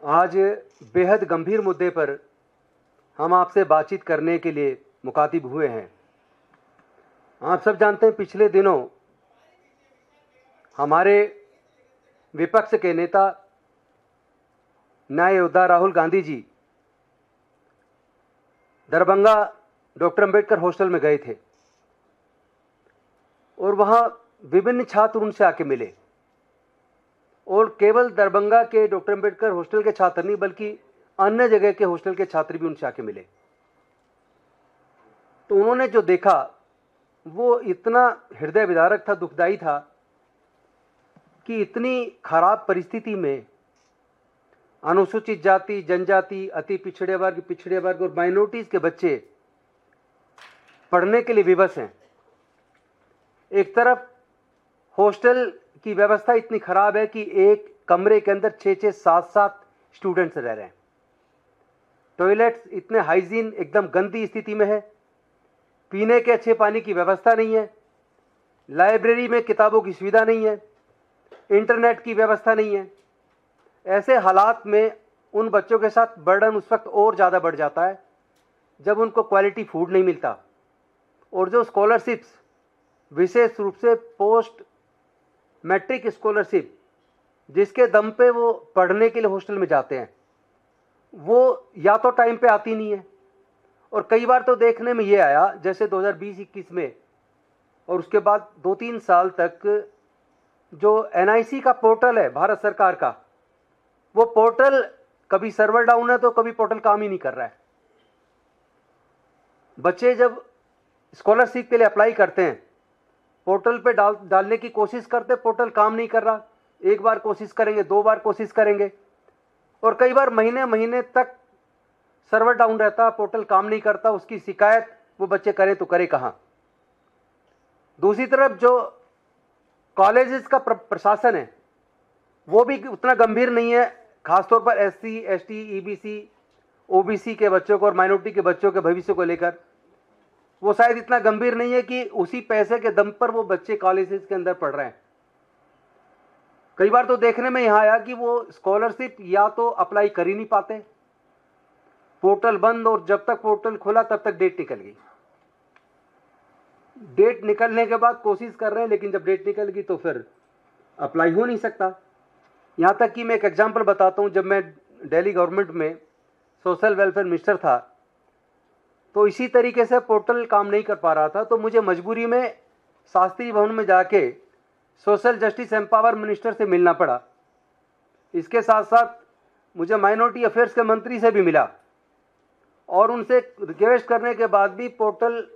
आज बेहद गंभीर मुद्दे पर हम आपसे बातचीत करने के लिए मुखातिब हुए हैं। आप सब जानते हैं, पिछले दिनों हमारे विपक्ष के नेता न्याय योद्धा राहुल गांधी जी दरभंगा डॉक्टर अंबेडकर हॉस्टल में गए थे और वहां विभिन्न छात्र उनसे आके मिले। और केवल दरभंगा के डॉक्टर अंबेडकर हॉस्टल के छात्र नहीं, बल्कि अन्य जगह के हॉस्टल के छात्र भी उनसे आके मिले। तो उन्होंने जो देखा वो इतना हृदय विदारक था, दुखदाई था कि इतनी खराब परिस्थिति में अनुसूचित जाति, जनजाति, अति पिछड़े वर्ग और माइनॉरिटीज के बच्चे पढ़ने के लिए विवश हैं। एक तरफ हॉस्टल की व्यवस्था इतनी खराब है कि एक कमरे के अंदर 6-6, 7-7 स्टूडेंट्स रह रहे हैं। टॉयलेट्स इतने हाइजीन एकदम गंदी स्थिति में है। पीने के अच्छे पानी की व्यवस्था नहीं है। लाइब्रेरी में किताबों की सुविधा नहीं है। इंटरनेट की व्यवस्था नहीं है। ऐसे हालात में उन बच्चों के साथ बर्डन उस वक्त और ज़्यादा बढ़ जाता है जब उनको क्वालिटी फूड नहीं मिलता। और जो स्कॉलरशिप्स, विशेष रूप से पोस्ट मैट्रिक स्कॉलरशिप, जिसके दम पे वो पढ़ने के लिए हॉस्टल में जाते हैं, वो या तो टाइम पे आती नहीं है। और कई बार तो देखने में ये आया, जैसे 2020-21 में और उसके बाद 2-3 साल तक जो एनआईसी का पोर्टल है भारत सरकार का, वो पोर्टल कभी सर्वर डाउन है तो कभी पोर्टल काम ही नहीं कर रहा है। बच्चे जब स्कॉलरशिप के लिए अप्लाई करते हैं, पोर्टल पे डालने की कोशिश करते, पोर्टल काम नहीं कर रहा। एक बार कोशिश करेंगे, 2 बार कोशिश करेंगे और कई बार महीने महीने तक सर्वर डाउन रहता, पोर्टल काम नहीं करता। उसकी शिकायत वो बच्चे करें तो करे कहां। दूसरी तरफ जो कॉलेजेस का प्रशासन है वो भी उतना गंभीर नहीं है, खासतौर पर SC, ST, EBC, OBC के बच्चों को और माइनॉरिटी के बच्चों के भविष्य को लेकर वो शायद इतना गंभीर नहीं है कि उसी पैसे के दम पर वो बच्चे कॉलेजेस के अंदर पढ़ रहे हैं। कई बार तो देखने में यहां आया कि वो स्कॉलरशिप या तो अप्लाई कर ही नहीं पाते, पोर्टल बंद, और जब तक पोर्टल खुला तब तक डेट निकल गई। डेट निकलने के बाद कोशिश कर रहे हैं, लेकिन जब डेट निकल गई तो फिर अप्लाई हो नहीं सकता। यहां तक कि मैं एक एग्जांपल बताता हूं। जब मैं दिल्ली गवर्नमेंट में सोशल वेलफेयर मिनिस्टर था तो इसी तरीके से पोर्टल काम नहीं कर पा रहा था, तो मुझे मजबूरी में शास्त्री भवन में जाके सोशल जस्टिस एम्पावर मिनिस्टर से मिलना पड़ा। इसके साथ साथ मुझे माइनॉरिटी अफेयर्स के मंत्री से भी मिला और उनसे रिक्वेस्ट करने के बाद भी पोर्टल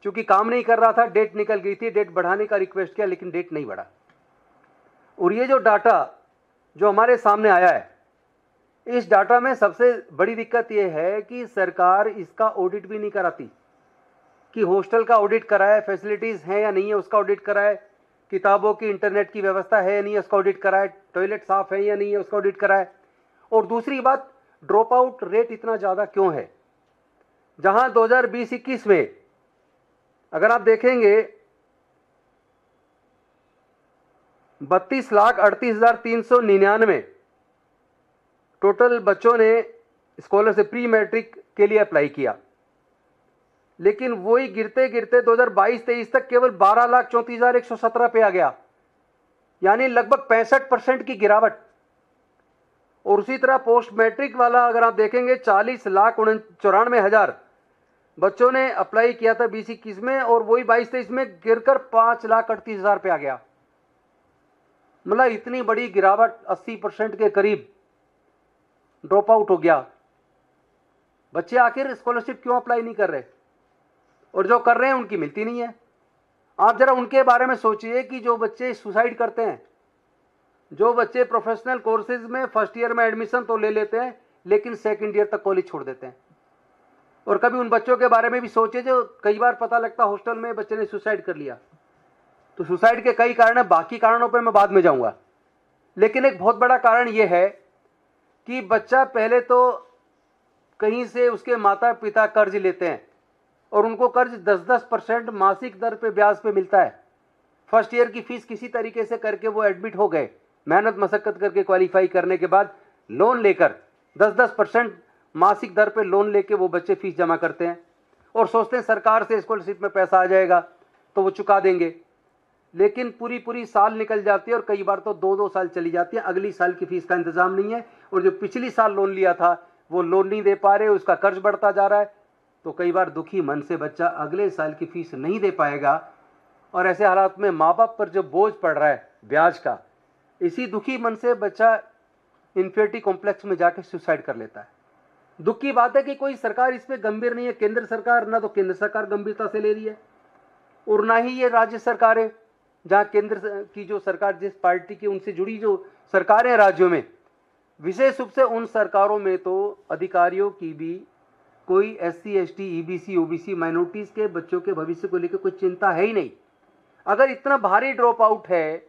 चूंकि काम नहीं कर रहा था, डेट निकल गई थी, डेट बढ़ाने का रिक्वेस्ट किया, लेकिन डेट नहीं बढ़ा। और ये जो डाटा जो हमारे सामने आया है, इस डाटा में सबसे बड़ी दिक्कत यह है कि सरकार इसका ऑडिट भी नहीं कराती कि हॉस्टल का ऑडिट कराए, फैसिलिटीज़ हैं या नहीं है उसका ऑडिट कराए, किताबों की, इंटरनेट की व्यवस्था है या नहीं है उसका ऑडिट कराए, टॉयलेट साफ है या नहीं है उसका ऑडिट कराए। और दूसरी बात, ड्रॉप आउट रेट इतना ज़्यादा क्यों है? जहां 2020-21 में अगर आप देखेंगे 32,38,399 टोटल बच्चों ने स्कॉलरशिप प्री मैट्रिक के लिए अप्लाई किया, लेकिन वही गिरते गिरते 2022-23 तक केवल 12,34,117 पे आ गया, यानी लगभग 65% की गिरावट। और उसी तरह पोस्ट मैट्रिक वाला अगर आप देखेंगे 40,94,000 बच्चों ने अप्लाई किया था 20-21 में, और वही 22-23 में गिरकर 5,38,000 पे आ गया। मतलब इतनी बड़ी गिरावट, 80% के करीब ड्रॉप आउट हो गया। बच्चे आखिर स्कॉलरशिप क्यों अप्लाई नहीं कर रहे? और जो कर रहे हैं उनकी मिलती नहीं है। आप जरा उनके बारे में सोचिए कि जो बच्चे सुसाइड करते हैं, जो बच्चे प्रोफेशनल कोर्सेज में फर्स्ट ईयर में एडमिशन तो ले लेते हैं लेकिन सेकंड ईयर तक कॉलेज छोड़ देते हैं। और कभी उन बच्चों के बारे में भी सोचिए जो कई बार पता लगता हॉस्टल में बच्चे ने सुसाइड कर लिया। तो सुसाइड के कई कारण है, बाकी कारणों पर मैं बाद में जाऊंगा, लेकिन एक बहुत बड़ा कारण यह है कि बच्चा पहले तो कहीं से उसके माता पिता कर्ज लेते हैं और उनको कर्ज 10-10% मासिक दर पे ब्याज पे मिलता है। फर्स्ट ईयर की फीस किसी तरीके से करके वो एडमिट हो गए, मेहनत मशक्कत करके क्वालिफाई करने के बाद लोन लेकर 10-10% मासिक दर पे लोन लेके वो बच्चे फीस जमा करते हैं और सोचते हैं सरकार से स्कॉलरशिप में पैसा आ जाएगा तो वो चुका देंगे, लेकिन पूरी साल निकल जाती है और कई बार तो 2-2 साल चली जाती है, अगली साल की फीस का इंतजाम नहीं है और जो पिछली साल लोन लिया था वो लोन नहीं दे पा रहे, उसका कर्ज बढ़ता जा रहा है। तो कई बार दुखी मन से बच्चा अगले साल की फीस नहीं दे पाएगा और ऐसे हालात में माँ बाप पर जो बोझ पड़ रहा है ब्याज का, इसी दुखी मन से बच्चा इन्फिनिटी कॉम्प्लेक्स में जाकर सुसाइड कर लेता है। दुख की बात है कि कोई सरकार इस पे गंभीर नहीं है। केंद्र सरकार, ना तो केंद्र सरकार गंभीरता से ले रही है और ना ही ये राज्य सरकारें, जहां केंद्र की जो सरकार जिस पार्टी की उनसे जुड़ी जो सरकारें राज्यों में, विशेष रूप से उन सरकारों में तो अधिकारियों की भी कोई SC ST EBC OBC minorities के बच्चों के भविष्य को लेकर कोई चिंता है ही नहीं। अगर इतना भारी ड्रॉप आउट है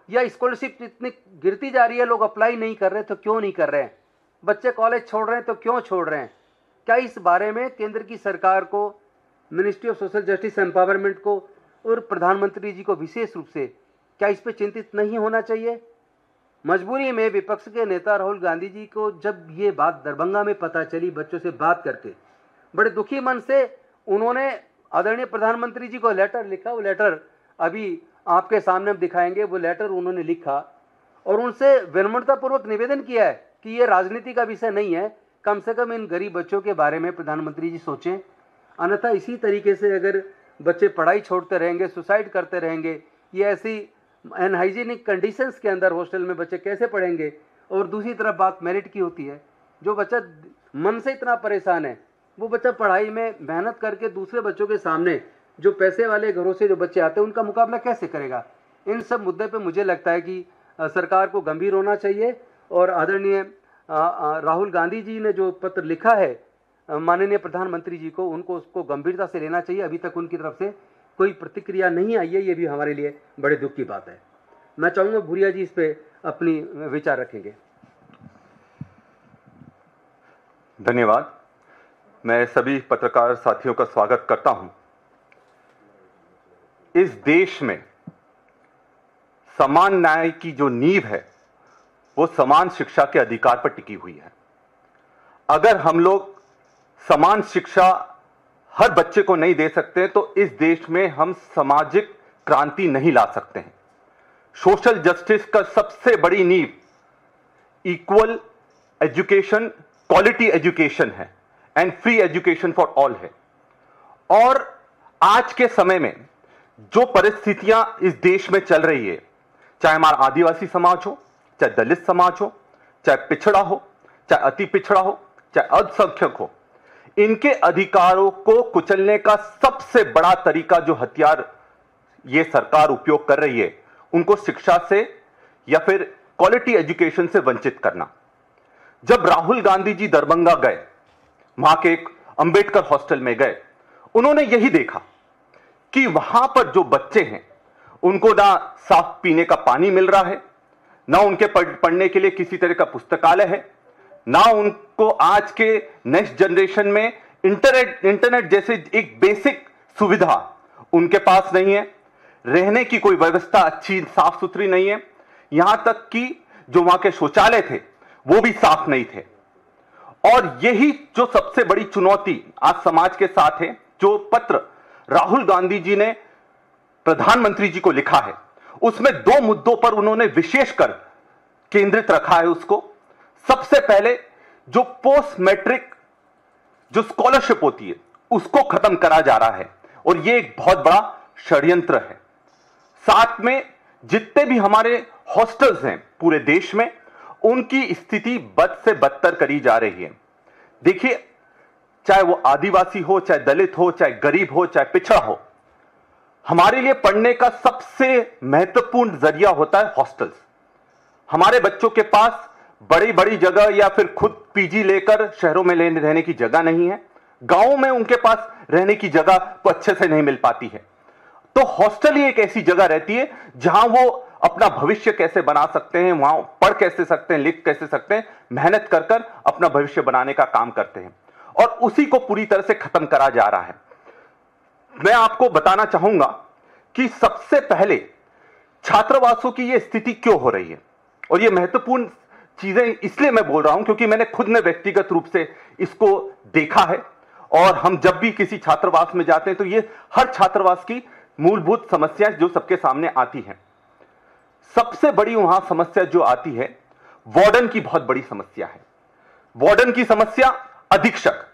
या स्कॉलरशिप इतनी गिरती जा रही है, लोग अप्लाई नहीं कर रहे तो क्यों नहीं कर रहे हैं, बच्चे कॉलेज छोड़ रहे हैं तो क्यों छोड़ रहे हैं? क्या इस बारे में केंद्र की सरकार को, ministry of social justice empowerment को और प्रधानमंत्री जी को विशेष रूप से क्या इस पर चिंतित नहीं होना चाहिए? मजबूरी में विपक्ष के नेता राहुल गांधी जी को जब ये बात दरभंगा में पता चली, बच्चों से बात करके बड़े दुखी मन से उन्होंने आदरणीय प्रधानमंत्री जी को लेटर लिखा। वो लेटर अभी आपके सामने हम दिखाएंगे। वो लेटर उन्होंने लिखा और उनसे विनम्रतापूर्वक निवेदन किया है कि ये राजनीति का विषय नहीं है, कम से कम इन गरीब बच्चों के बारे में प्रधानमंत्री जी सोचें। अन्यथा इसी तरीके से अगर बच्चे पढ़ाई छोड़ते रहेंगे, सुसाइड करते रहेंगे, ये ऐसी अनहाइजीनिक कंडीशंस के अंदर हॉस्टल में बच्चे कैसे पढ़ेंगे? और दूसरी तरफ बात मेरिट की होती है। जो बच्चा मन से इतना परेशान है, वो बच्चा पढ़ाई में मेहनत करके दूसरे बच्चों के सामने, जो पैसे वाले घरों से जो बच्चे आते हैं, उनका मुकाबला कैसे करेगा? इन सब मुद्दे पे मुझे लगता है कि सरकार को गंभीर होना चाहिए और आदरणीय राहुल गांधी जी ने जो पत्र लिखा है माननीय प्रधानमंत्री जी को, उनको उसको गंभीरता से लेना चाहिए। अभी तक उनकी तरफ से कोई प्रतिक्रिया नहीं आई है, ये भी हमारे लिए बड़े दुख की बात है। मैं चाहूँगा भूरिया जी इस पे अपनी विचार रखेंगे। धन्यवाद। मैं सभी पत्रकार साथियों का स्वागत करता हूं। इस देश में समान न्याय की जो नींव है वो समान शिक्षा के अधिकार पर टिकी हुई है। अगर हम लोग समान शिक्षा हर बच्चे को नहीं दे सकते तो इस देश में हम सामाजिक क्रांति नहीं ला सकते हैं। सोशल जस्टिस का सबसे बड़ी नींव इक्वल एजुकेशन, क्वालिटी एजुकेशन है and free education for all है। और आज के समय में जो परिस्थितियां इस देश में चल रही है, चाहे हमारा आदिवासी समाज हो, चाहे दलित समाज हो, चाहे पिछड़ा हो, चाहे अति पिछड़ा हो, चाहे अल्पसंख्यक हो, इनके अधिकारों को कुचलने का सबसे बड़ा तरीका, जो हथियार ये सरकार उपयोग कर रही है, उनको शिक्षा से या फिर क्वालिटी एजुकेशन से वंचित करना। जब राहुल गांधी जी दरभंगा गए, वहां के एक अंबेडकर हॉस्टल में गए, उन्होंने यही देखा कि वहां पर जो बच्चे हैं उनको ना साफ पीने का पानी मिल रहा है, ना उनके पढ़ने के लिए किसी तरह का पुस्तकालय है, ना उनको आज के नेक्स्ट जनरेशन में इंटरनेट जैसे एक बेसिक सुविधा उनके पास नहीं है, रहने की कोई व्यवस्था अच्छी साफ सुथरी नहीं है, यहां तक कि जो वहां के शौचालय थे वो भी साफ नहीं थे। और यही जो सबसे बड़ी चुनौती आज समाज के साथ है, जो पत्र राहुल गांधी जी ने प्रधानमंत्री जी को लिखा है, उसमें 2 मुद्दों पर उन्होंने विशेषकर केंद्रित रखा है उसको। सबसे पहले जो पोस्ट मैट्रिक जो स्कॉलरशिप होती है उसको खत्म करा जा रहा है और यह एक बहुत बड़ा षड्यंत्र है। साथ में जितने भी हमारे हॉस्टल्स हैं पूरे देश में, उनकी स्थिति बद से बदतर करी जा रही है। देखिए, चाहे वो आदिवासी हो, चाहे दलित हो, चाहे गरीब हो, चाहे पिछड़ा हो, हमारे लिए पढ़ने का सबसे महत्वपूर्ण जरिया होता है हॉस्टल्स। हमारे बच्चों के पास बड़ी बड़ी जगह या फिर खुद पीजी लेकर शहरों में रहने की जगह नहीं है, गांवों में उनके पास रहने की जगह तो अच्छे से नहीं मिल पाती है। तो हॉस्टल ही एक ऐसी जगह रहती है जहां वो अपना भविष्य कैसे बना सकते हैं, वहां पढ़ कैसे सकते हैं, लिख कैसे सकते हैं, मेहनत कर कर अपना भविष्य बनाने का काम करते हैं, और उसी को पूरी तरह से खत्म करा जा रहा है। मैं आपको बताना चाहूंगा कि सबसे पहले छात्रावासों की यह स्थिति क्यों हो रही है, और यह महत्वपूर्ण चीजें इसलिए मैं बोल रहा हूं क्योंकि मैंने खुद ने व्यक्तिगत रूप से इसको देखा है, और हम जब भी किसी छात्रावास में जाते हैं तो ये हर छात्रावास की मूलभूत समस्याएं जो सबके सामने आती हैं। सबसे बड़ी वहां समस्या जो आती है, वार्डन की बहुत बड़ी समस्या है। वार्डन की समस्या, अधीक्षक,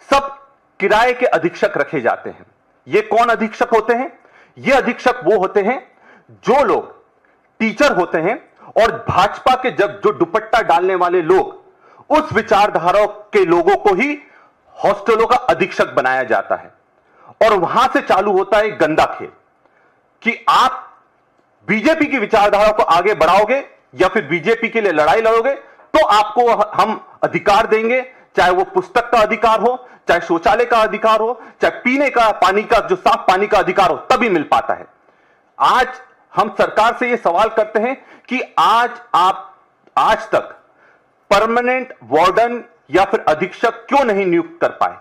सब किराए के अधीक्षक रखे जाते हैं। ये कौन अधीक्षक होते हैं? ये अधीक्षक वो होते हैं जो लोग टीचर होते हैं और भाजपा के जब जो दुपट्टा डालने वाले लोग, उस विचारधारा के लोगों को ही हॉस्टलों का अधीक्षक बनाया जाता है। और वहां से चालू होता है गंदा खेल कि आप बीजेपी की विचारधारा को आगे बढ़ाओगे या फिर बीजेपी के लिए लड़ाई लड़ोगे तो आपको हम अधिकार देंगे, चाहे वो पुस्तक का अधिकार हो, चाहे शौचालय का अधिकार हो, चाहे पीने का पानी का, जो साफ पानी का अधिकार हो, तभी मिल पाता है। आज हम सरकार से यह सवाल करते हैं कि आज तक परमानेंट वार्डन या फिर अधीक्षक क्यों नहीं नियुक्त कर पाए?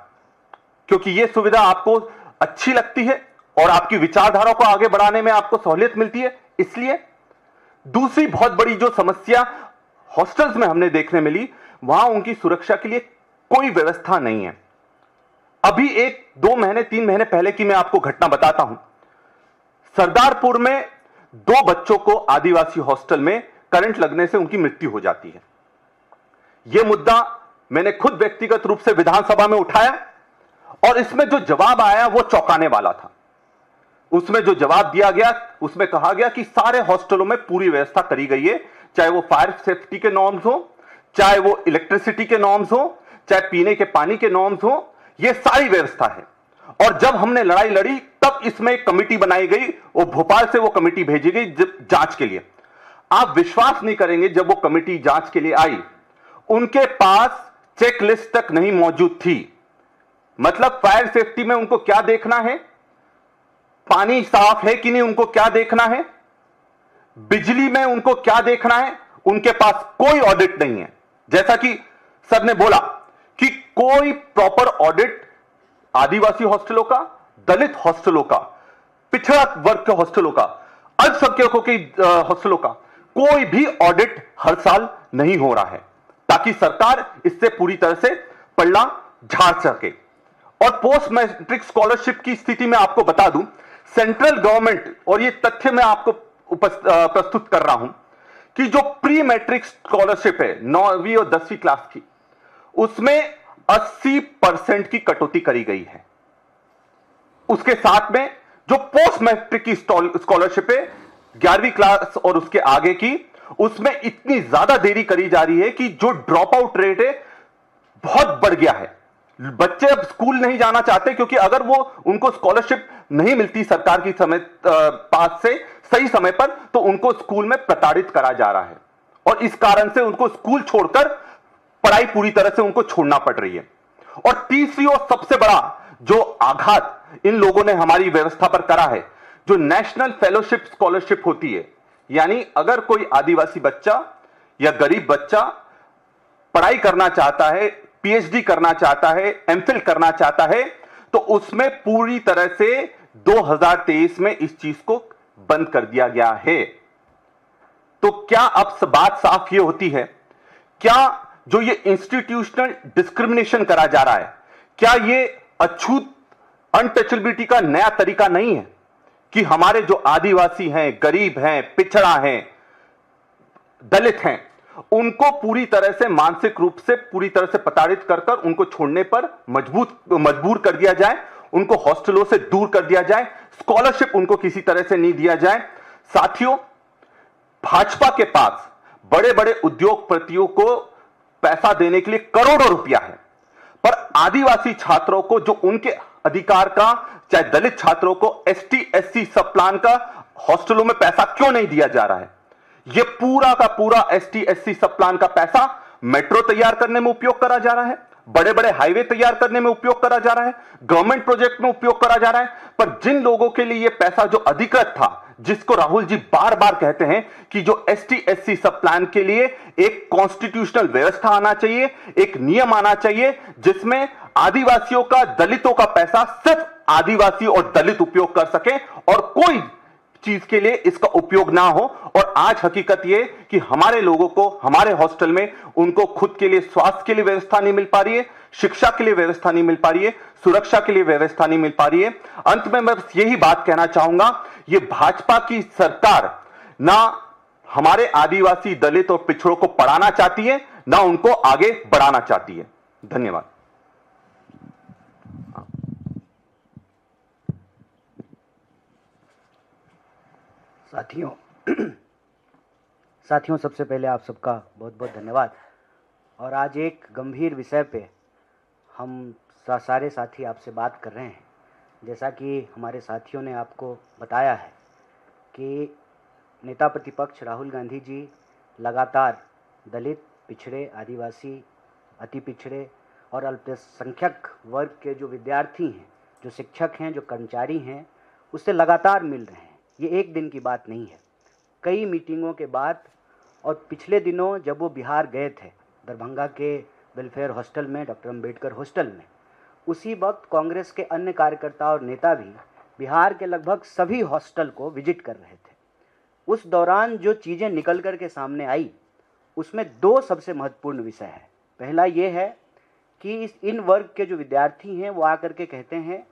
क्योंकि यह सुविधा आपको अच्छी लगती है और आपकी विचारधारा को आगे बढ़ाने में आपको सहूलियत मिलती है, इसलिए। दूसरी बहुत बड़ी जो समस्या हॉस्टल्स में हमने देखने मिली, वहां उनकी सुरक्षा के लिए कोई व्यवस्था नहीं है। अभी 1-2 महीने 3 महीने पहले की मैं आपको घटना बताता हूं। सरदारपुर में 2 बच्चों को आदिवासी हॉस्टल में करंट लगने से उनकी मृत्यु हो जाती है। यह मुद्दा मैंने खुद व्यक्तिगत रूप से विधानसभा में उठाया और इसमें जो जवाब आया वो चौंकाने वाला था। उसमें जो जवाब दिया गया, उसमें कहा गया कि सारे हॉस्टलों में पूरी व्यवस्था करी गई है, चाहे वो फायर सेफ्टी के नॉर्म्स हो, चाहे वो इलेक्ट्रिसिटी के नॉर्म्स हो, चाहे पीने के पानी के नॉर्म्स हो, ये सारी व्यवस्था है। और जब हमने लड़ाई लड़ी तब इसमें एक कमेटी बनाई गई और भोपाल से वो कमेटी भेजी गई जांच के लिए। आप विश्वास नहीं करेंगे, जब वो कमेटी जांच के लिए आई, उनके पास चेकलिस्ट तक नहीं मौजूद थी। मतलब फायर सेफ्टी में उनको क्या देखना है, पानी साफ है कि नहीं उनको क्या देखना है, बिजली में उनको क्या देखना है, उनके पास कोई ऑडिट नहीं है। जैसा कि सर ने बोला कि कोई प्रॉपर ऑडिट आदिवासी हॉस्टलों का, दलित हॉस्टलों का, पिछड़ा वर्ग के हॉस्टलों का, अल्पसंख्यकों के हॉस्टलों का कोई भी ऑडिट हर साल नहीं हो रहा है, ताकि सरकार इससे पूरी तरह से पल्ला झाड़ सके। और पोस्ट मैट्रिक स्कॉलरशिप की स्थिति में आपको बता दूं, सेंट्रल गवर्नमेंट, और ये तथ्य मैं आपको प्रस्तुत कर रहा हूं कि जो प्री मैट्रिक स्कॉलरशिप है 9वीं और 10वीं क्लास की, उसमें 80% की कटौती करी गई है। उसके साथ में जो पोस्ट मैट्रिक की स्कॉलरशिप है 11वीं क्लास और उसके आगे की, उसमें इतनी ज्यादा देरी करी जा रही है कि जो ड्रॉप आउट रेट है बहुत बढ़ गया है। बच्चे अब स्कूल नहीं जाना चाहते क्योंकि अगर वो उनको स्कॉलरशिप नहीं मिलती सरकार की पास से सही समय पर, तो उनको स्कूल में प्रताड़ित करा जा रहा है और इस कारण से उनको स्कूल छोड़कर पढ़ाई पूरी तरह से उनको छोड़ना पड़ रही है। और तीसरी और सबसे बड़ा जो आघात इन लोगों ने हमारी व्यवस्था पर करा है, जो नेशनल फेलोशिप स्कॉलरशिप होती है, यानी अगर कोई आदिवासी बच्चा या गरीब बच्चा पढ़ाई करना चाहता है, पीएचडी करना चाहता है, एमफिल करना चाहता है, तो उसमें पूरी तरह से 2023 में इस चीज को बंद कर दिया गया है। तो क्या अब बात साफ ये होती है, क्या जो ये इंस्टीट्यूशनल डिस्क्रिमिनेशन करा जा रहा है, क्या ये अछूत अनटचेबिलिटी का नया तरीका नहीं है कि हमारे जो आदिवासी हैं, गरीब हैं, पिछड़ा हैं, दलित हैं, उनको पूरी तरह से मानसिक रूप से पूरी तरह से प्रताड़ित कर उनको छोड़ने पर मजबूर कर दिया जाए, उनको हॉस्टलों से दूर कर दिया जाए, स्कॉलरशिप उनको किसी तरह से नहीं दिया जाए। साथियों, भाजपा के पास बड़े बड़े उद्योगपतियों को पैसा देने के लिए करोड़ों रुपया है, पर आदिवासी छात्रों को जो उनके अधिकार का, चाहे दलित छात्रों को एसटी एससी सब प्लान का हॉस्टलों में पैसा क्यों नहीं दिया जा रहा है? यह पूरा का पूरा एसटी एससी सब प्लान का पैसा मेट्रो तैयार करने में उपयोग करा जा रहा है, बड़े बड़े हाईवे तैयार करने में उपयोग करा जा रहा है, गवर्नमेंट प्रोजेक्ट में उपयोग करा जा रहा है। पर जिन लोगों के लिए यह पैसा जो अधिकृत था, जिसको राहुल जी बार बार कहते हैं कि जो एसटी एससी सब प्लान के लिए एक कॉन्स्टिट्यूशनल व्यवस्था आना चाहिए, एक नियम आना चाहिए जिसमें आदिवासियों का, दलितों का पैसा सिर्फ आदिवासी और दलित उपयोग कर सके और कोई चीज के लिए इसका उपयोग ना हो। और आज हकीकत ये कि हमारे लोगों को हमारे हॉस्टल में उनको खुद के लिए स्वास्थ्य के लिए व्यवस्था नहीं मिल पा रही है, शिक्षा के लिए व्यवस्था नहीं मिल पा रही है, सुरक्षा के लिए व्यवस्था नहीं मिल पा रही है। अंत में मैं बस यही बात कहना चाहूंगा, ये भाजपा की सरकार ना हमारे आदिवासी, दलित और पिछड़ों को पढ़ाना चाहती है, ना उनको आगे बढ़ाना चाहती है। धन्यवाद। साथियों सबसे पहले आप सबका बहुत बहुत धन्यवाद। और आज एक गंभीर विषय पे हम सारे साथी आपसे बात कर रहे हैं। जैसा कि हमारे साथियों ने आपको बताया है कि नेता प्रतिपक्ष राहुल गांधी जी लगातार दलित, पिछड़े, आदिवासी, अति पिछड़े और अल्पसंख्यक वर्ग के जो विद्यार्थी हैं, जो शिक्षक हैं, जो कर्मचारी हैं, उससे लगातार मिल रहे हैं। ये एक दिन की बात नहीं है, कई मीटिंगों के बाद। और पिछले दिनों जब वो बिहार गए थे, दरभंगा के वेलफेयर हॉस्टल में, डॉक्टर अंबेडकर हॉस्टल में, उसी वक्त कांग्रेस के अन्य कार्यकर्ता और नेता भी बिहार के लगभग सभी हॉस्टल को विजिट कर रहे थे। उस दौरान जो चीज़ें निकल कर के सामने आई, उसमें दो सबसे महत्वपूर्ण विषय है। पहला ये है कि इन वर्ग के जो विद्यार्थी हैं वो आकर के कहते हैं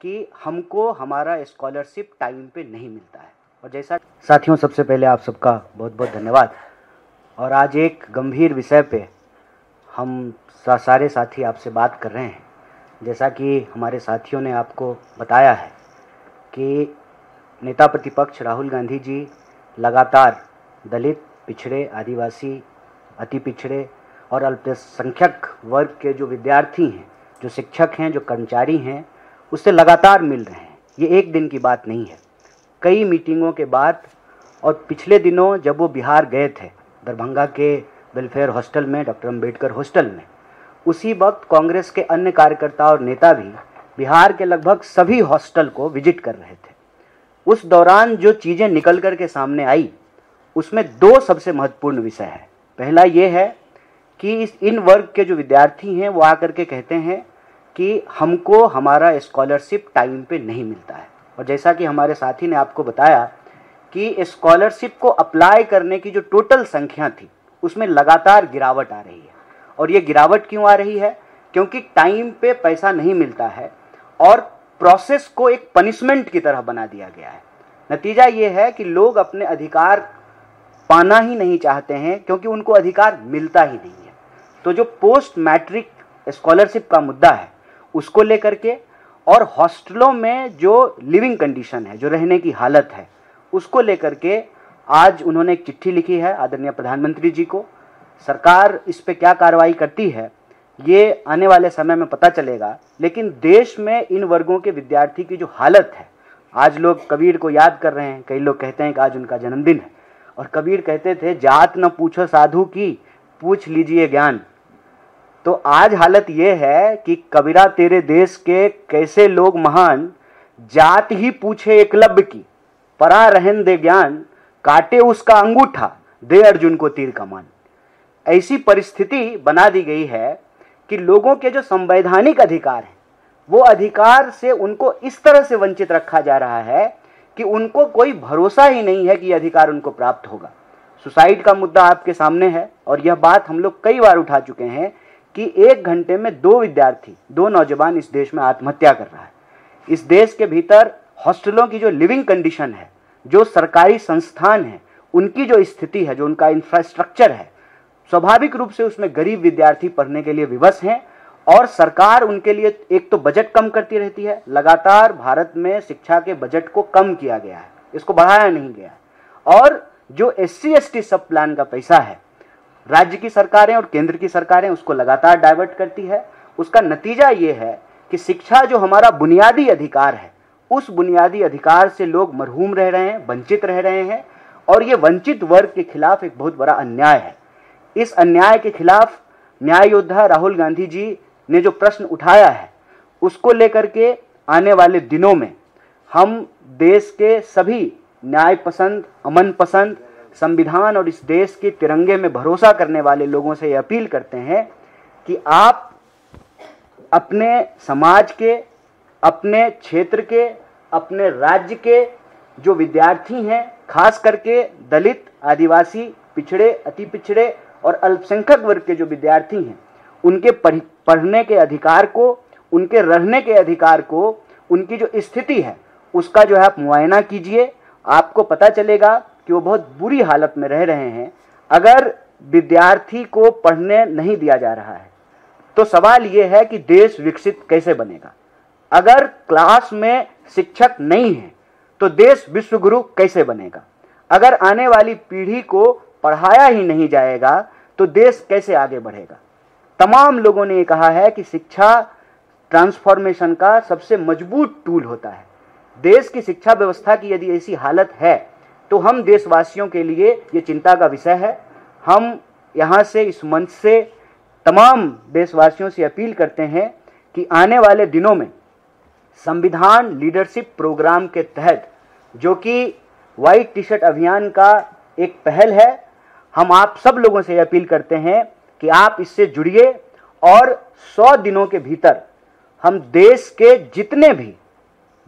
कि हमको हमारा स्कॉलरशिप टाइम पे नहीं मिलता है। और जैसा साथियों सबसे पहले आप सबका बहुत बहुत धन्यवाद। और आज एक गंभीर विषय पे हम सारे साथी आपसे बात कर रहे हैं। जैसा कि हमारे साथियों ने आपको बताया है कि नेता प्रतिपक्ष राहुल गांधी जी लगातार दलित, पिछड़े, आदिवासी, अति पिछड़े और अल्पसंख्यक वर्ग के जो विद्यार्थी हैं, जो शिक्षक हैं, जो कर्मचारी हैं, उससे लगातार मिल रहे हैं। ये एक दिन की बात नहीं है, कई मीटिंगों के बाद। और पिछले दिनों जब वो बिहार गए थे, दरभंगा के वेलफेयर हॉस्टल में, डॉक्टर अंबेडकर हॉस्टल में, उसी वक्त कांग्रेस के अन्य कार्यकर्ता और नेता भी बिहार के लगभग सभी हॉस्टल को विजिट कर रहे थे। उस दौरान जो चीज़ें निकल कर के सामने आई, उसमें दो सबसे महत्वपूर्ण विषय है। पहला ये है कि इन वर्ग के जो विद्यार्थी हैं वो आकर के कहते हैं कि हमको हमारा स्कॉलरशिप टाइम पे नहीं मिलता है। और जैसा कि हमारे साथी ने आपको बताया कि स्कॉलरशिप को अप्लाई करने की जो टोटल संख्या थी, उसमें लगातार गिरावट आ रही है। और ये गिरावट क्यों आ रही है? क्योंकि टाइम पे पैसा नहीं मिलता है और प्रोसेस को एक पनिशमेंट की तरह बना दिया गया है। नतीजा ये है कि लोग अपने अधिकार पाना ही नहीं चाहते हैं, क्योंकि उनको अधिकार मिलता ही नहीं है। तो जो पोस्ट मैट्रिक स्कॉलरशिप का मुद्दा है, उसको लेकर के, और हॉस्टलों में जो लिविंग कंडीशन है, जो रहने की हालत है, उसको लेकर के आज उन्होंने एक चिट्ठी लिखी है आदरणीय प्रधानमंत्री जी को। सरकार इस पे क्या कार्रवाई करती है ये आने वाले समय में पता चलेगा। लेकिन देश में इन वर्गों के विद्यार्थी की जो हालत है, आज लोग कबीर को याद कर रहे हैं, कई लोग कहते हैं कि आज उनका जन्मदिन है। और कबीर कहते थे, जात न पूछो साधु की, पूछ लीजिए ज्ञान। तो आज हालत ये है कि कबीरा तेरे देश के कैसे लोग महान, जात ही पूछे एकलव्य की, परा रहन दे ज्ञान, काटे उसका अंगूठा, दे अर्जुन को तीर कमान। ऐसी परिस्थिति बना दी गई है कि लोगों के जो संवैधानिक अधिकार हैं, वो अधिकार से उनको इस तरह से वंचित रखा जा रहा है कि उनको कोई भरोसा ही नहीं है कि यह अधिकार उनको प्राप्त होगा। सुसाइड का मुद्दा आपके सामने है, और यह बात हम लोग कई बार उठा चुके हैं कि 1 घंटे में 2 विद्यार्थी, 2 नौजवान इस देश में आत्महत्या कर रहा है। इस देश के भीतर हॉस्टलों की जो लिविंग कंडीशन है, जो सरकारी संस्थान है, उनकी जो स्थिति है, जो उनका इंफ्रास्ट्रक्चर है, स्वाभाविक रूप से उसमें गरीब विद्यार्थी पढ़ने के लिए विवश हैं। और सरकार उनके लिए एक तो बजट कम करती रहती है, लगातार भारत में शिक्षा के बजट को कम किया गया है, इसको बढ़ाया नहीं गया है। और जो SC ST सब प्लान का पैसा है, राज्य की सरकारें और केंद्र की सरकारें उसको लगातार डाइवर्ट करती है। उसका नतीजा ये है कि शिक्षा जो हमारा बुनियादी अधिकार है, उस बुनियादी अधिकार से लोग मरहूम रह रहे हैं, वंचित रह रहे हैं। और ये वंचित वर्ग के खिलाफ एक बहुत बड़ा अन्याय है। इस अन्याय के खिलाफ न्याय योद्धा राहुल गांधी जी ने जो प्रश्न उठाया है, उसको लेकर के आने वाले दिनों में हम देश के सभी न्याय पसंद, अमन पसंद, संविधान और इस देश के तिरंगे में भरोसा करने वाले लोगों से यह अपील करते हैं कि आप अपने समाज के, अपने क्षेत्र के, अपने राज्य के जो विद्यार्थी हैं, खास करके दलित, आदिवासी, पिछड़े, अति पिछड़े और अल्पसंख्यक वर्ग के जो विद्यार्थी हैं, उनके पढ़ने के अधिकार को, उनके रहने के अधिकार को, उनकी जो स्थिति है उसका जो है आप मुआयना कीजिए। आपको पता चलेगा कि वो बहुत बुरी हालत में रह रहे हैं। अगर विद्यार्थी को पढ़ने नहीं दिया जा रहा है तो सवाल ये है कि देश विकसित कैसे बनेगा। अगर क्लास में शिक्षक नहीं है तो देश विश्वगुरु कैसे बनेगा। अगर आने वाली पीढ़ी को पढ़ाया ही नहीं जाएगा तो देश कैसे आगे बढ़ेगा। तमाम लोगों ने ये कहा है कि शिक्षा ट्रांसफॉर्मेशन का सबसे मजबूत टूल होता है। देश की शिक्षा व्यवस्था की यदि ऐसी हालत है तो हम देशवासियों के लिए ये चिंता का विषय है। हम यहाँ से, इस मंच से तमाम देशवासियों से अपील करते हैं कि आने वाले दिनों में संविधान लीडरशिप प्रोग्राम के तहत, जो कि व्हाइट टी शर्ट अभियान का एक पहल है, हम आप सब लोगों से अपील करते हैं कि आप इससे जुड़िए और 100 दिनों के भीतर हम देश के जितने भी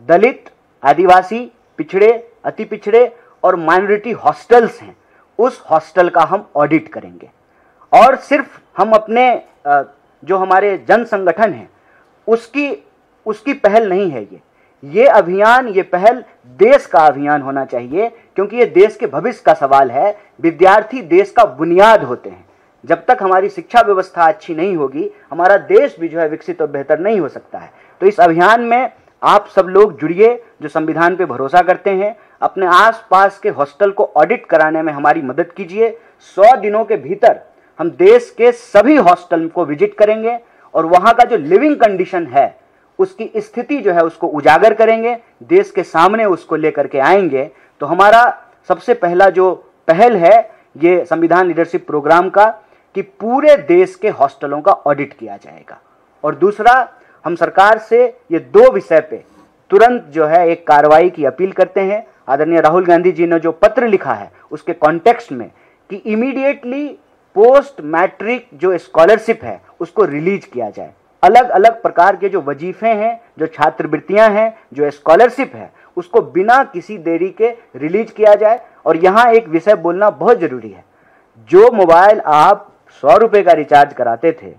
दलित, आदिवासी, पिछड़े, अति पिछड़े और माइनॉरिटी हॉस्टल्स हैं, उस हॉस्टल का हम ऑडिट करेंगे। और सिर्फ हम अपने जो हमारे जन संगठन हैं उसकी पहल नहीं है ये अभियान, ये पहल देश का अभियान होना चाहिए, क्योंकि ये देश के भविष्य का सवाल है। विद्यार्थी देश का बुनियाद होते हैं। जब तक हमारी शिक्षा व्यवस्था अच्छी नहीं होगी, हमारा देश भी जो है विकसित और बेहतर नहीं हो सकता है। तो इस अभियान में आप सब लोग जुड़िए जो संविधान पे भरोसा करते हैं। अपने आसपास के हॉस्टल को ऑडिट कराने में हमारी मदद कीजिए। 100 दिनों के भीतर हम देश के सभी हॉस्टल को विजिट करेंगे और वहाँ का जो लिविंग कंडीशन है, उसकी स्थिति जो है उसको उजागर करेंगे, देश के सामने उसको लेकर के आएंगे। तो हमारा सबसे पहला जो पहल है ये संविधान लीडरशिप प्रोग्राम का, कि पूरे देश के हॉस्टलों का ऑडिट किया जाएगा। और दूसरा, हम सरकार से ये 2 विषय पे तुरंत जो है एक कार्रवाई की अपील करते हैं। आदरणीय राहुल गांधी जी ने जो पत्र लिखा है उसके कॉन्टेक्स्ट में, कि इमीडिएटली पोस्ट मैट्रिक जो स्कॉलरशिप है उसको रिलीज किया जाए। अलग अलग प्रकार के जो वजीफे हैं, जो छात्रवृत्तियां हैं, जो स्कॉलरशिप है, उसको बिना किसी देरी के रिलीज किया जाए। और यहाँ एक विषय बोलना बहुत जरूरी है। जो मोबाइल आप 100 रुपए का रिचार्ज कराते थे,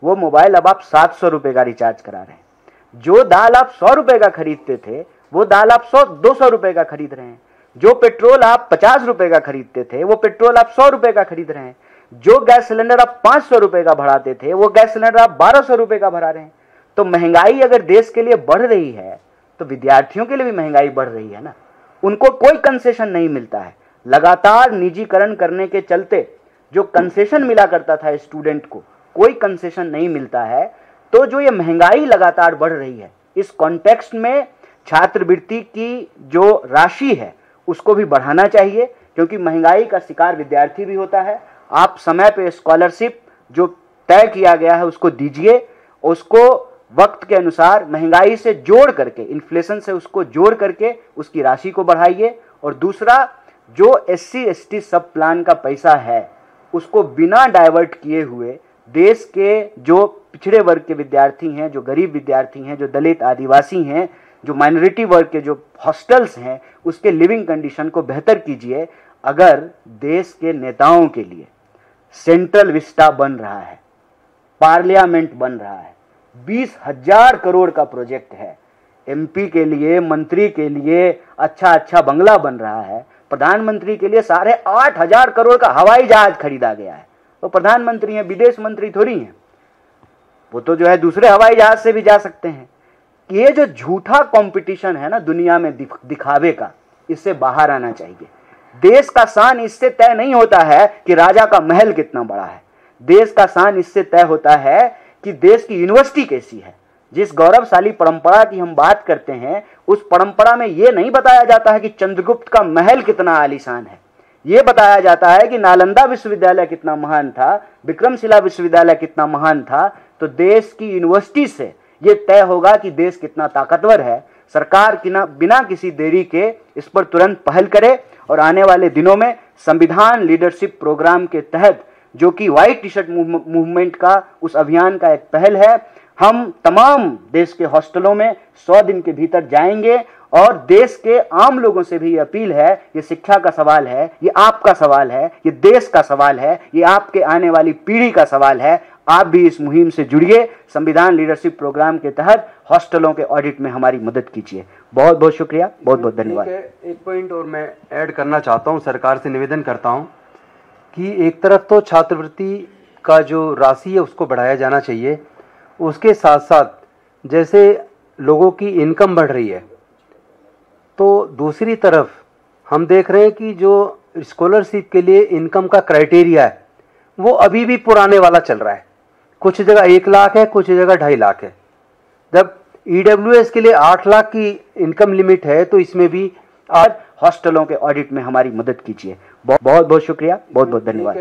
वो मोबाइल अब आप 700 रुपए का रिचार्ज करा रहे हैं। जो दाल आप 100 रुपए का खरीदते थे, वो दाल आप 200 रुपए का खरीद रहे हैं। जो पेट्रोल आप 50 रुपए का खरीदते थे, वो पेट्रोल आप 100 रुपए का खरीद रहे हैं। जो गैस सिलेंडर आप 500 रुपए का भराते थे, वो गैस सिलेंडर आप 1200 रुपए का भरा रहे हैं। तो महंगाई अगर देश के लिए बढ़ रही है तो विद्यार्थियों के लिए भी महंगाई बढ़ रही है ना। उनको कोई कंसेशन नहीं मिलता है। लगातार निजीकरण करने के चलते जो कंसेशन मिला करता था स्टूडेंट को, कोई कंसेशन नहीं मिलता है। तो जो ये महंगाई लगातार बढ़ रही है, इस कॉन्टेक्स्ट में छात्रवृत्ति की जो राशि है उसको भी बढ़ाना चाहिए, क्योंकि महंगाई का शिकार विद्यार्थी भी होता है। आप समय पे स्कॉलरशिप जो तय किया गया है उसको दीजिए, उसको वक्त के अनुसार महंगाई से जोड़ करके, इन्फ्लेशन से उसको जोड़ करके उसकी राशि को बढ़ाइए। और दूसरा, जो SC ST सब प्लान का पैसा है उसको बिना डाइवर्ट किए हुए देश के जो पिछड़े वर्ग के विद्यार्थी हैं, जो गरीब विद्यार्थी हैं, जो दलित, आदिवासी हैं, जो माइनॉरिटी वर्ग के जो हॉस्टल्स हैं, उसके लिविंग कंडीशन को बेहतर कीजिए। अगर देश के नेताओं के लिए सेंट्रल विस्टा बन रहा है, पार्लियामेंट बन रहा है, 20,000 करोड़ का प्रोजेक्ट है, MP के लिए, मंत्री के लिए अच्छा बंगला बन रहा है, प्रधानमंत्री के लिए 8,500 करोड़ का हवाई जहाज खरीदा गया है। तो प्रधानमंत्री हैं, विदेश मंत्री थोड़ी हैं, वो तो जो है दूसरे हवाई जहाज से भी जा सकते हैं। ये जो झूठा कंपटीशन है ना दुनिया में दिखावे का, इससे बाहर आना चाहिए। देश का शान इससे तय नहीं होता है कि राजा का महल कितना बड़ा है। देश का शान इससे तय होता है कि देश की यूनिवर्सिटी कैसी है। जिस गौरवशाली परंपरा की हम बात करते हैं, उस परंपरा में यह नहीं बताया जाता है कि चंद्रगुप्त का महल कितना आलीशान है। यह बताया जाता है कि नालंदा विश्वविद्यालय कितना महान था, विक्रमशिला विश्वविद्यालय कितना महान था। तो देश की यूनिवर्सिटी से यह तय होगा कि देश कितना ताकतवर है। सरकार बिना किसी देरी के इस पर तुरंत पहल करे और आने वाले दिनों में संविधान लीडरशिप प्रोग्राम के तहत, जो कि व्हाइट टी शर्ट मूवमेंट का उस अभियान का एक पहल है, हम तमाम देश के हॉस्टलों में 100 दिन के भीतर जाएंगे और देश के आम लोगों से भी ये अपील है, ये शिक्षा का सवाल है, ये आपका सवाल है, ये देश का सवाल है, ये आपके आने वाली पीढ़ी का सवाल है। आप भी इस मुहिम से जुड़िए। संविधान लीडरशिप प्रोग्राम के तहत हॉस्टलों के ऑडिट में हमारी मदद कीजिए। बहुत बहुत शुक्रिया, बहुत बहुत धन्यवाद। एक पॉइंट और मैं ऐड करना चाहता हूं, सरकार से निवेदन करता हूं कि एक तरफ तो छात्रवृत्ति का जो राशि है उसको बढ़ाया जाना चाहिए, उसके साथ साथ जैसे लोगों की इनकम बढ़ रही है तो दूसरी तरफ हम देख रहे हैं कि जो स्कॉलरशिप के लिए इनकम का क्राइटेरिया है वो अभी भी पुराने वाला चल रहा है। कुछ जगह 1 लाख है, कुछ जगह 2.5 लाख है। जब EWS के लिए 8 लाख की इनकम लिमिट है तो इसमें भी आज हॉस्टलों के ऑडिट में हमारी मदद कीजिए। बहुत बहुत शुक्रिया, बहुत बहुत धन्यवाद।